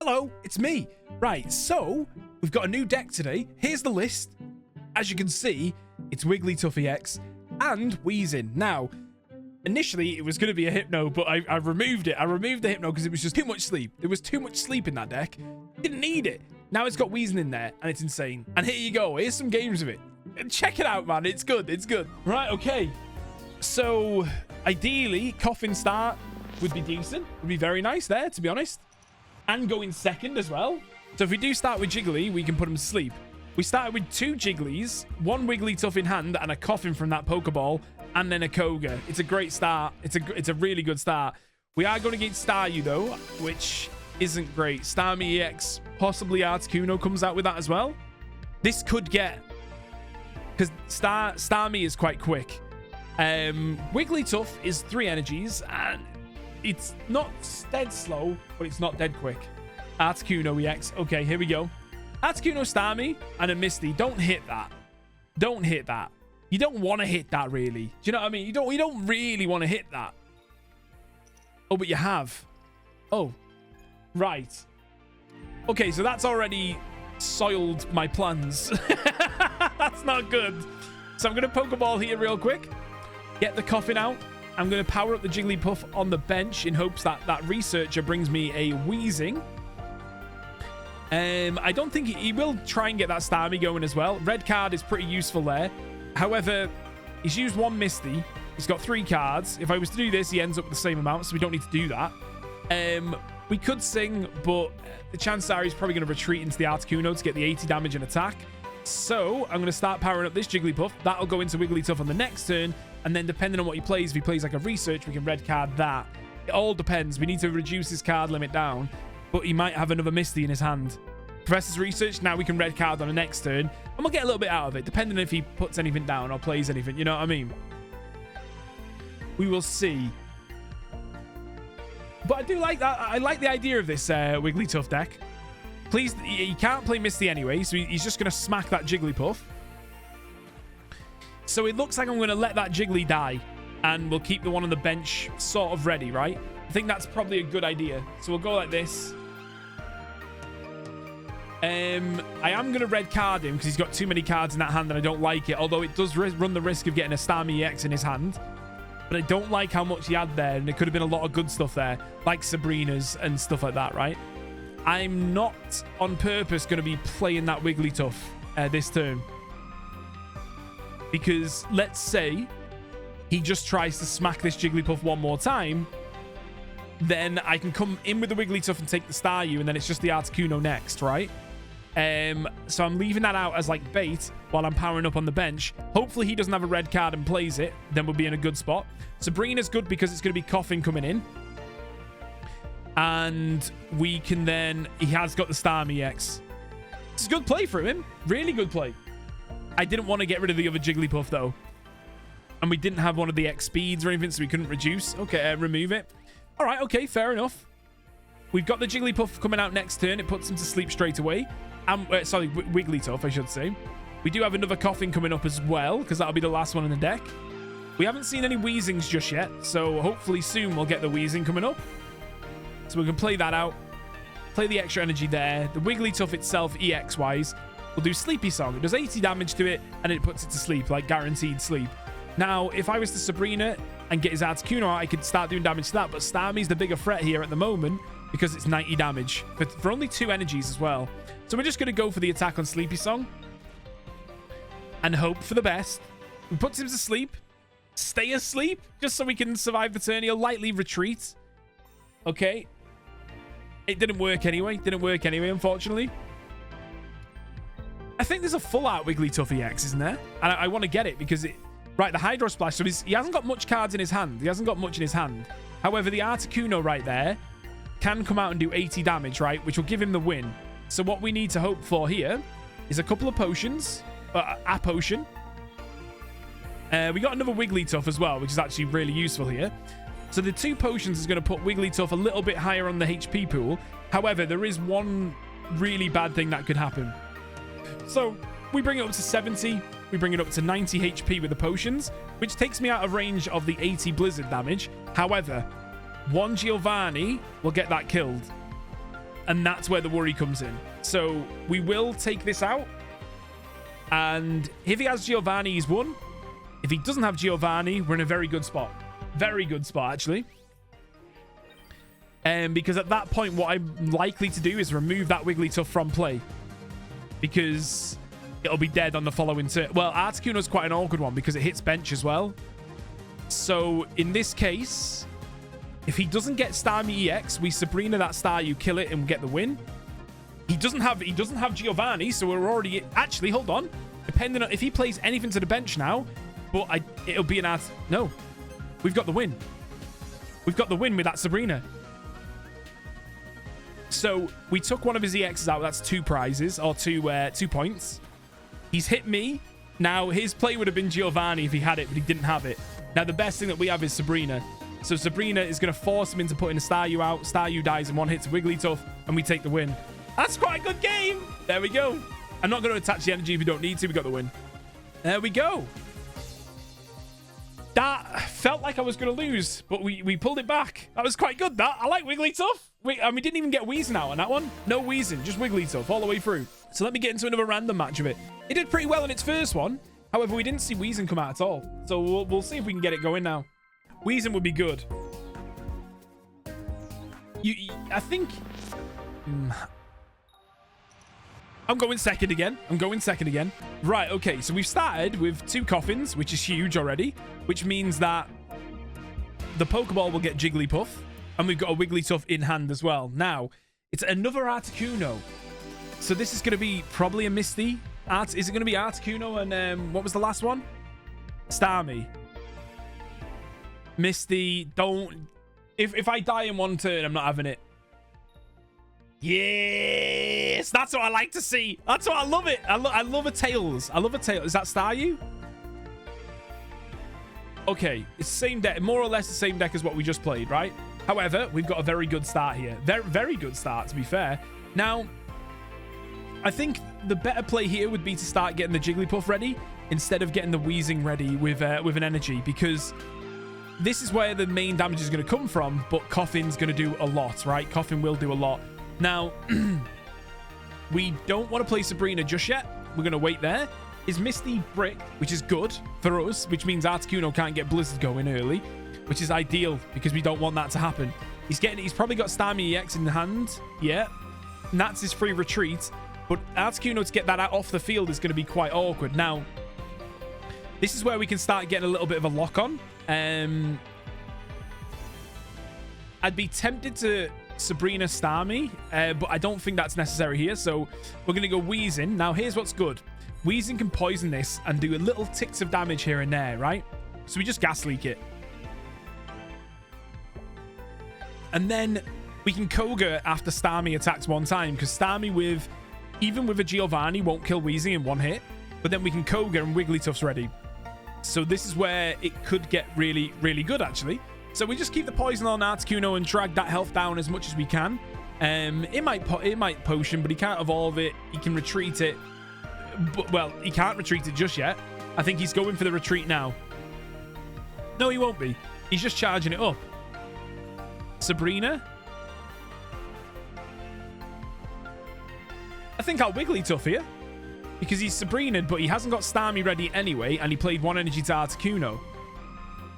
Hello, it's me. Right, so we've got a new deck today. Here's the list. As you can see, it's Wigglytuff EX and Weezing. Now, initially it was going to be a Hypno, but I removed it. I removed the Hypno because it was just too much sleep. There was too much sleep in that deck. Didn't need it. Now it's got Weezing in there, and it's insane. And here you go. Here's some games of it. Check it out, man. It's good. It's good. Right, okay. So, ideally, Coffin start would be decent. Would be very nice there, to be honest. And go in second as well. So if we do start with Jiggly, we can put him to sleep. We started with 2 Jigglies, 1 Wigglytuff in hand, and a Coffin from that Pokeball, and then a Koga. It's a great start. It's a really good start. We are going to get Staryu, though, which isn't great. Starmie EX, possibly Articuno comes out with that as well. This could get... Because Starmie is quite quick. Wigglytuff is 3 energies, and it's not dead slow, but it's not dead quick. Articuno EX. Okay, here we go. Articuno, Starmie, and a Misty. Don't hit that. Don't hit that. You don't want to hit that, really. Do you know what I mean? You don't really want to hit that. Oh, but you have. Oh, right. Okay, so that's already soiled my plans. That's not good. So I'm going to Pokeball here real quick. Get the Coffin out. I'm going to power up the Jigglypuff on the bench in hopes that that Researcher brings me a Weezing. I don't think he will try and get that Starmie going as well. Red card is pretty useful there. However, he's used 1 Misty. He's got 3 cards. If I was to do this, he ends up with the same amount, so we don't need to do that. We could Sing, but the chances are he's probably going to retreat into the Articuno to get the 80 damage and attack. So I'm going to start powering up this Jigglypuff. That'll go into Wigglytuff on the next turn. And then depending on what he plays, if he plays like a Research, we can red card that. It all depends. We need to reduce his card limit down. But he might have another Misty in his hand. Professor's Research, now we can red card on the next turn. And we'll get a little bit out of it, depending on if he puts anything down or plays anything. You know what I mean? We will see. But I do like that. I like the idea of this Wigglytuff deck. Please, he can't play Misty anyway, so he's just going to smack that Jigglypuff. So it looks like I'm going to let that Jiggly die, and we'll keep the one on the bench sort of ready, right? I think that's probably a good idea. So we'll go like this. I am going to red card him because he's got too many cards in that hand and I don't like it. Although it does run the risk of getting a Starmie EX in his hand. But I don't like how much he had there, and there could have been a lot of good stuff there, like Sabrina's and stuff like that, right? I'm not on purpose going to be playing that Wigglytuff this turn. Because let's say he just tries to smack this Jigglypuff one more time, then I can come in with the Wigglytuff and take the Staryu, and then it's just the Articuno next, right? So I'm leaving that out as like bait while I'm powering up on the bench. Hopefully he doesn't have a red card and plays it. Then we'll be in a good spot. Sabrina's good because it's going to be Coffin coming in. And we can then... He has got the Starmie EX. It's a good play for him. Really good play. I didn't want to get rid of the other Jigglypuff, though. And we didn't have one of the X speeds or anything, so we couldn't reduce. Okay, remove it. All right, okay, fair enough. We've got the Jigglypuff coming out next turn. It puts him to sleep straight away. Sorry, Wigglytuff, I should say. We do have another Coffin coming up as well, because that'll be the last one in the deck. We haven't seen any Weezings just yet, so hopefully soon we'll get the Weezing coming up. So we can play that out. Play the extra energy there. The Wigglytuff itself, EX-wise, will do Sleepy Song. It does 80 damage to it, and it puts it to sleep, like guaranteed sleep. Now, if I was to Sabrina and get his Articuno out, I could start doing damage to that, but Starmie's the bigger threat here at the moment because it's 90 damage for only 2 energies as well. So we're just going to go for the attack on Sleepy Song and hope for the best. We put him to sleep. Stay asleep just so we can survive the turn. He'll lightly retreat. Okay. It didn't work anyway. Unfortunately. I think there's a full-out Wigglytuff EX, isn't there? And I want to get it because it... Right, the Hydro Splash. So he hasn't got much cards in his hand. He hasn't got much in his hand. However, the Articuno right there can come out and do 80 damage, right? Which will give him the win. So what we need to hope for here is a couple of potions. A potion. We got another Wigglytuff as well, which is actually really useful here. So the 2 potions is going to put Wigglytuff a little bit higher on the HP pool. However, there is one really bad thing that could happen. So we bring it up to 70. We bring it up to 90 HP with the potions, which takes me out of range of the 80 Blizzard damage. However, one Giovanni will get that killed. And that's where the worry comes in. So we will take this out. And if he has Giovanni, he's won. If he doesn't have Giovanni, we're in a very good spot. Very good spot, actually. Because at that point, what I'm likely to do is remove that Wigglytuff from play. Because it'll be dead on the following turn. Well, Articuno's quite an awkward one because it hits bench as well. So in this case, if he doesn't get Starmie EX, we Sabrina that star, you kill it and get the win. He doesn't have Giovanni, so we're already... Actually, hold on. Depending on... If he plays anything to the bench now, but it'll be an art... No. We've got the win. We've got the win with that Sabrina. So we took one of his EXs out. That's 2 prizes, or 2 points. He's hit me. Now, his play would have been Giovanni if he had it, but he didn't have it. Now, the best thing that we have is Sabrina. So Sabrina is going to force him into putting a Staryu out. Staryu dies in 1 hit to Wigglytuff, and we take the win. That's quite a good game. There we go. I'm not going to attach the energy if you don't need to. We got the win. There we go. That felt like I was going to lose, but we pulled it back. That was quite good, that. I like Wigglytuff. And we didn't even get Weezing out on that one. No Weezing, just Wigglytuff all the way through. So let me get into another random match of it. It did pretty well in its first one. However, we didn't see Weezing come out at all. So we'll see if we can get it going now. Weezing would be good. I think... I'm going second again. Right, okay. So we've started with 2 coffins, which is huge already. Which means that the Pokeball will get Jigglypuff. And we've got a Wigglytuff in hand as well. Now, it's another Articuno. So this is going to be probably a Misty. Is it going to be Articuno and what was the last one? Starmie. Misty, don't... If I die in 1 turn, I'm not having it. Yes! That's what I like to see. That's what I love it. I love a Tails. I love a Tails. Is that Staryu? Okay, it's the same deck. More or less the same deck as what we just played, right? However, we've got a very good start here. Very, very good start, to be fair. Now, I think the better play here would be to start getting the Jigglypuff ready instead of getting the Weezing ready with an energy, because this is where the main damage is going to come from, but Coffin's going to do a lot, right? Coffin will do a lot. Now, we don't want to play Sabrina just yet. We're going to wait there. Is Misty bricked, which is good for us, which means Articuno can't get Blizzard going early, which is ideal because we don't want that to happen. He's probably got Starmie EX in the hand. Yeah. And that's his free retreat. But Articuno to get that out off the field is going to be quite awkward. Now, this is where we can start getting a little bit of a lock on. I'd be tempted to Sabrina Starmie, but I don't think that's necessary here. So we're going to go Weezing. Now, here's what's good. Weezing can poison this and do a little ticks of damage here and there, right? So we just gas leak it. And then we can Koga after Starmie attacks 1 time, because Starmie even with a Giovanni won't kill Weezing in 1 hit, but then we can Koga and Wigglytuff's ready. So this is where it could get really, really good, actually. So we just keep the poison on Articuno and drag that health down as much as we can. It might potion, but he can't evolve it. He can retreat it. But, well, he can't retreat it just yet. I think he's going for the retreat now. No, he won't be. He's just charging it up. Sabrina. I think I'll Wigglytuff here, because he's Sabrina, but he hasn't got Starmie ready anyway, and he played 1 energy to Articuno.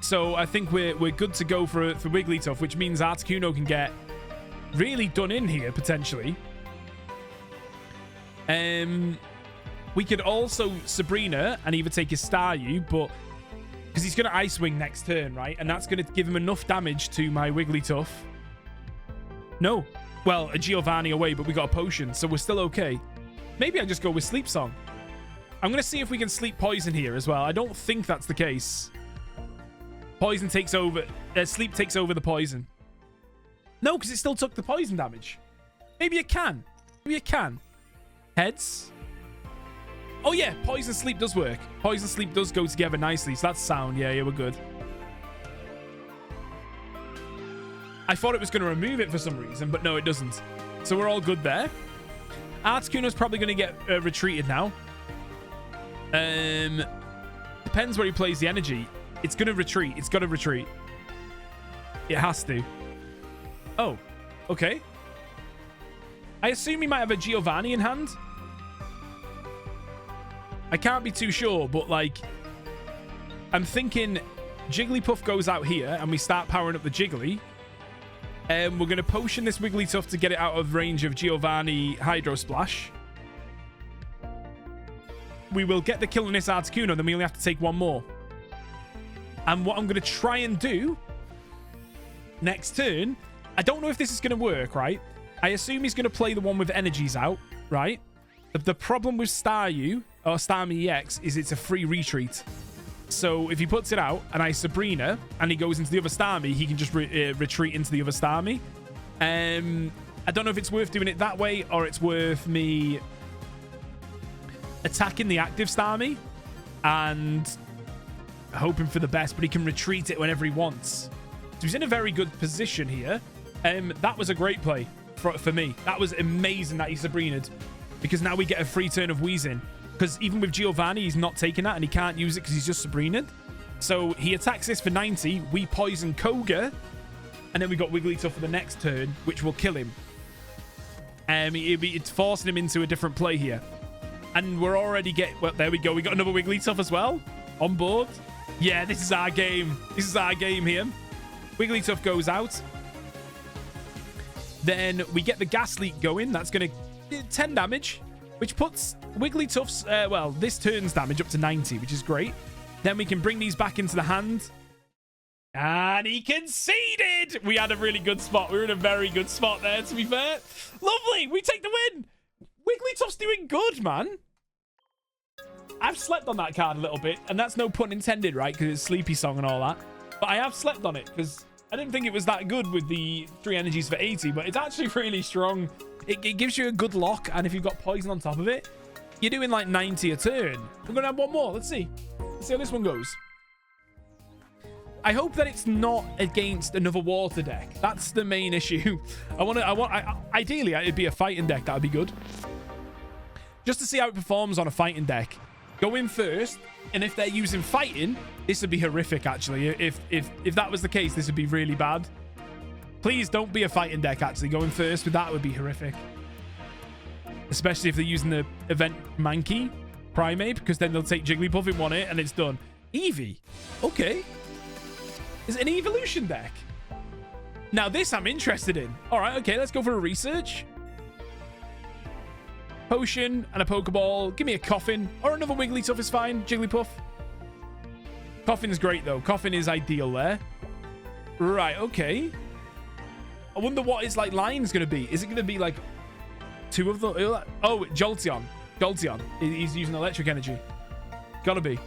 So I think we're good to go for Wigglytuff, which means Articuno can get really done in here, potentially. We could also Sabrina and either take his Staryu, but because he's going to Ice Wing next turn, right? And that's going to give him enough damage to my Wigglytuff. No. Well, a Giovanni away, but we got a potion, so we're still okay. Maybe I just go with Sleep Song. I'm going to see if we can Sleep Poison here as well. I don't think that's the case. Poison takes over. Sleep takes over the poison. No, because it still took the poison damage. Maybe it can. Maybe it can. Heads. Oh, yeah. Poison Sleep does work. Poison Sleep does go together nicely, so that's sound. Yeah, we're good. I thought it was going to remove it for some reason, but no, it doesn't. So we're all good there. Articuno's probably going to get retreated now. Depends where he plays the energy. It's going to retreat. It's got to retreat. It has to. Oh, okay. I assume he might have a Giovanni in hand. I can't be too sure, but like, I'm thinking Jigglypuff goes out here and we start powering up the Jiggly. We're going to potion this Wigglytuff to get it out of range of Giovanni Hydro Splash. We will get the kill on this Articuno, then we only have to take one more. And what I'm going to try and do next turn, I don't know if this is going to work, right? I assume he's going to play the one with energies out, right? The problem with Staryu, or Starmie EX, is it's a free retreat. So if he puts it out and I Sabrina and he goes into the other Starmie, he can just retreat into the other Starmie. I don't know if it's worth doing it that way or it's worth me attacking the active Starmie and hoping for the best, but he can retreat it whenever he wants. So he's in a very good position here. That was a great play for me. That was amazing that he Sabrina'd, because now we get a free turn of Weezing. Because even with Giovanni, he's not taking that and he can't use it because he's just Sabrina'd. So he attacks this for 90. We poison Koga. And then we got Wigglytuff for the next turn, which will kill him. It's forcing him into a different play here. And we're already well, there we go. We got another Wigglytuff as well on board. Yeah, this is our game. This is our game here. Wigglytuff goes out. Then we get the Gas Leak going. That's going to do 10 damage, which puts Wigglytuff's, well, this turn's damage up to 90, which is great. Then we can bring these back into the hand. And he conceded! We had a really good spot. We were in a very good spot there, to be fair. Lovely! We take the win! Wigglytuff's doing good, man. I've slept on that card a little bit, and that's no pun intended, right? Because it's Sleepy Song and all that. But I have slept on it, because I didn't think it was that good with the 3 energies for 80, but it's actually really strong. It gives you a good lock, and if you've got poison on top of it, you're doing like 90 a turn. We're going to have one more. Let's see. Let's see how this one goes. I hope that it's not against another water deck. That's the main issue. Ideally, it'd be a fighting deck. That would be good. Just to see how it performs on a fighting deck. Go in first, and if they're using fighting, this would be horrific, actually. If that was the case, this would be really bad. Please don't be a fighting deck, actually. Going first with that would be horrific. Especially if they're using the event Mankey Primate, because then they'll take Jigglypuff in one hit, and it's done. Eevee. Okay. Is it an evolution deck? Now, this I'm interested in. All right, okay, let's go for a research. Potion and a Pokeball. Give me a Coffin. Or another Wigglytuff is fine. Jigglypuff. Coffin's great, though. Coffin is ideal there. Right, okay. I wonder what his, like, line's going to be. Is it going to be, like, 2 of them? Oh, Jolteon. Jolteon. He's using electric energy. Gotta be.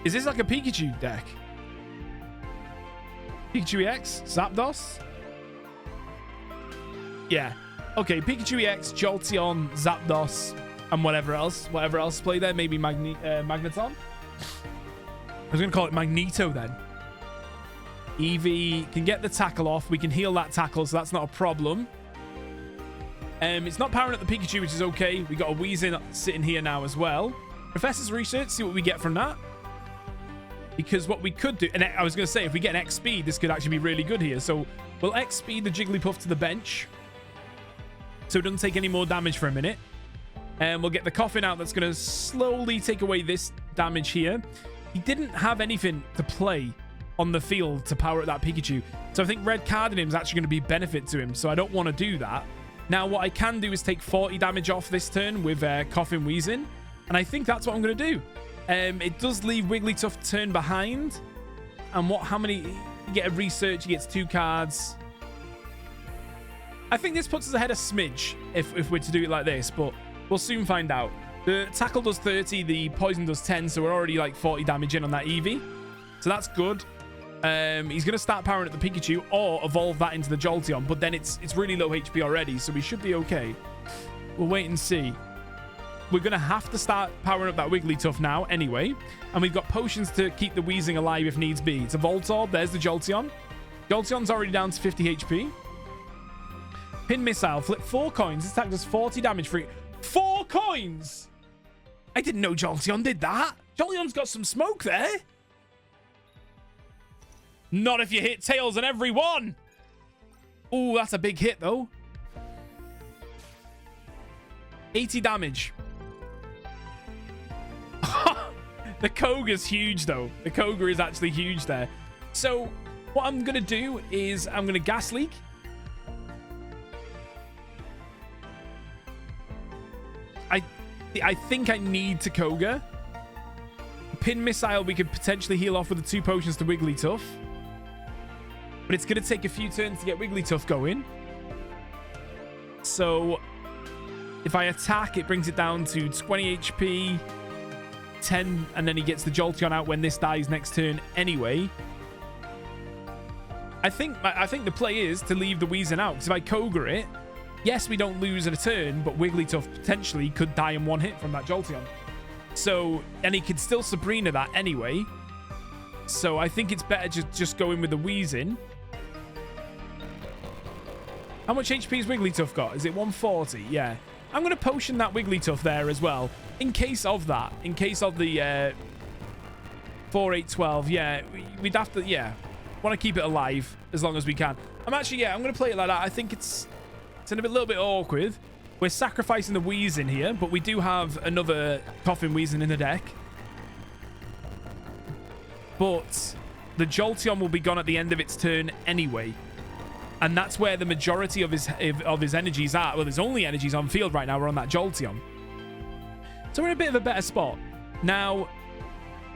Is this like a Pikachu deck? Pikachu EX? Zapdos? Yeah. Okay, Pikachu EX, Jolteon, Zapdos, and whatever else. Whatever else play there. Maybe Magneton? I was going to call it Magneto then. Eevee can get the tackle off. We can heal that tackle, so that's not a problem. It's not powering up the Pikachu, which is okay. We got a Weezing sitting here now as well. Professor's Research, see what we get from that. Because what we could do, and I was going to say, if we get an X speed, this could actually be really good here. So we'll X speed the Jigglypuff to the bench, so it doesn't take any more damage for a minute. And we'll get the Coffin out. That's going to slowly take away this damage here. He didn't have anything to play on the field to power up that Pikachu. So I think red carding him is actually going to be a benefit to him. So I don't want to do that. Now, what I can do is take 40 damage off this turn with Coffin Weezing. And I think that's what I'm going to do. It does leave Wigglytuff turn behind. And how many? You get a research, he gets 2 cards. I think this puts us ahead a smidge if we're to do it like this, but we'll soon find out. The tackle does 30, the poison does 10, so we're already like 40 damage in on that Eevee. So that's good. He's going to start powering up the Pikachu or evolve that into the Jolteon, but then it's really low HP already, so we should be okay. We'll wait and see. We're going to have to start powering up that Wigglytuff now anyway. And we've got potions to keep the Weezing alive if needs be. It's a Voltorb. There's the Jolteon. Jolteon's already down to 50 HP. Pin Missile. Flip 4 coins. This attack does 40 damage for 4 coins! I didn't know Jolteon did that. Jolteon's got some smoke there. Not if you hit tails on every one. Oh, that's a big hit, though. 80 damage. The Koga's huge, though. The Koga is actually huge there. So what I'm going to do is I'm going to Gas Leak. I think I need to Koga. Pin Missile we could potentially heal off with the 2 potions to Wigglytuff. But it's going to take a few turns to get Wigglytuff going. So if I attack, it brings it down to 20 HP, 10, and then he gets the Jolteon out when this dies next turn anyway. I think the play is to leave the Weezing out, because if I Koga it, yes, we don't lose a turn, but Wigglytuff potentially could die in 1 hit from that Jolteon. So, and he could still Sabrina that anyway. So I think it's better just go in with the Weezing. How much HP has Wigglytuff got? Is it 140? Yeah. I'm going to potion that Wigglytuff there as well. In case of that. In case of the 4, 8, 12. Yeah. We'd have to, yeah. Want to keep it alive as long as we can. I'm going to play it like that. I think it's a little bit awkward. We're sacrificing the Weezing here, but we do have another Coffin Weezing in the deck. But the Jolteon will be gone at the end of its turn anyway. And that's where the majority of his energies are. Well, there's only energies on field right now. We're on that Jolteon. So we're in a bit of a better spot. Now,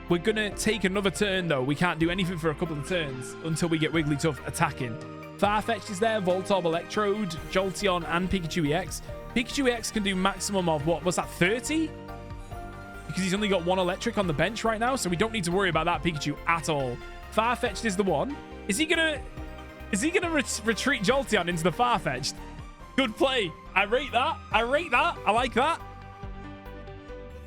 we're going to take another turn, though. We can't do anything for a couple of turns until we get Wigglytuff attacking. Farfetch'd is there, Voltorb, Electrode, Jolteon, and Pikachu EX. Pikachu EX can do maximum of, what was that, 30? Because he's only got 1 electric on the bench right now, so we don't need to worry about that Pikachu at all. Farfetch'd is the one. Is he gonna retreat Jolteon into the Farfetch'd? Good play. I rate that. I like that.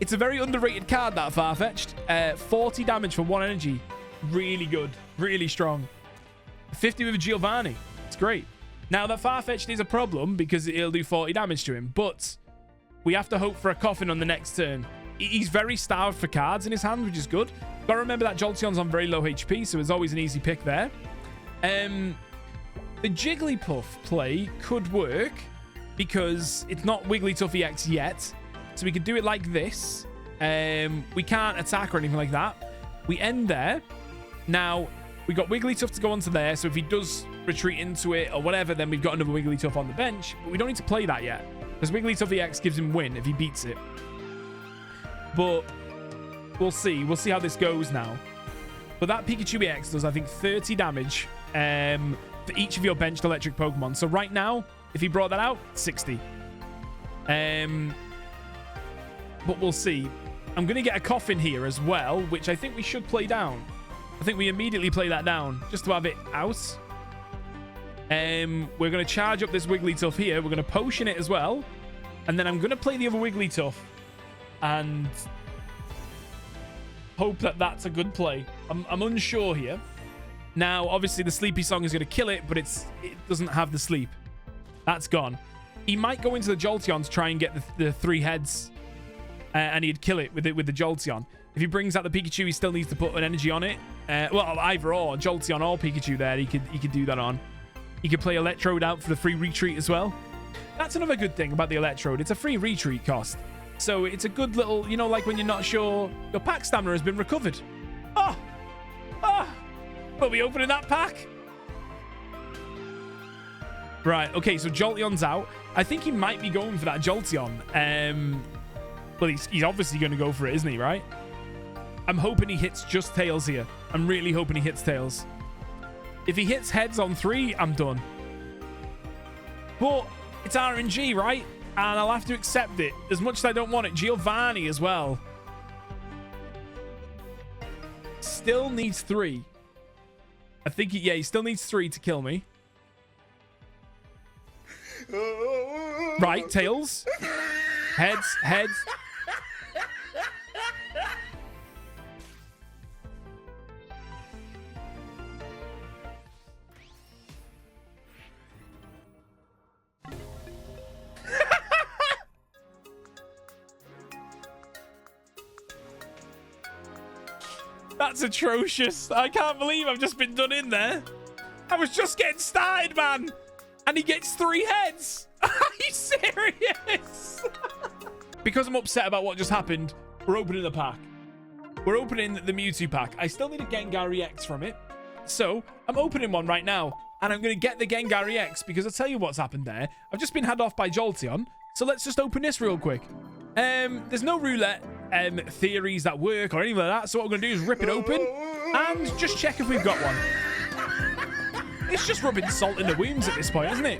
It's a very underrated card, that Farfetch'd. 40 damage for 1 energy. Really good. Really strong. 50 with a Giovanni. It's great. Now, that Farfetch'd is a problem because it'll do 40 damage to him, but we have to hope for a Coffin on the next turn. He's very starved for cards in his hand, which is good. Gotta remember that Jolteon's on very low HP, so it's always an easy pick there. The Jigglypuff play could work because it's not Wigglytuff EX yet, so we could do it like this. We can't attack or anything like that. We end there. Now, we got Wigglytuff to go onto there, so if he does retreat into it or whatever, then we've got another Wigglytuff on the bench, but we don't need to play that yet because Wigglytuff EX gives him win if he beats it. But we'll see how this goes now. But that Pikachu EX does, I think, 30 damage for each of your benched electric Pokemon. So right now, if he brought that out, 60. But we'll see. I'm going to get a Coffin here as well, which I think we should play down. I think we immediately play that down just to have it out. We're going to charge up this Wigglytuff here. We're going to potion it as well. And then I'm going to play the other Wigglytuff and hope that that's a good play. I'm unsure here. Now, obviously, the Sleepy Song is going to kill it, but it doesn't have the sleep. That's gone. He might go into the Jolteon to try and get the 3 heads, and he'd kill it with the Jolteon. If he brings out the Pikachu, he still needs to put an energy on it. Well, either or, Jolteon or Pikachu there, he could do that on. He could play Electrode out for the free retreat as well. That's another good thing about the Electrode. It's a free retreat cost. So it's a good little, you know, like when you're not sure your pack stamina has been recovered. Oh! We'll be opening that pack. Right, okay, so Jolteon's out. I think he might be going for that Jolteon. Well, he's obviously going to go for it, isn't he, right? I'm hoping he hits just Tails here. I'm really hoping he hits Tails. If he hits heads on 3, I'm done. But it's RNG, right? And I'll have to accept it. As much as I don't want it. Giovanni as well. Still needs 3. I think, he still needs 3 to kill me. Right, Tails. Heads. That's atrocious. I can't believe I've just been done in there. I was just getting started, man. And he gets 3 heads. Are you serious? Because I'm upset about what just happened, we're opening the pack. We're opening the Mewtwo pack. I still need a Gengar EX from it. So I'm opening one right now. And I'm going to get the Gengar EX because I'll tell you what's happened there. I've just been had off by Jolteon. So let's just open this real quick. There's no roulette theories that work or anything like that. So what we're going to do is rip it open and just check if we've got one. It's just rubbing salt in the wounds at this point, isn't it?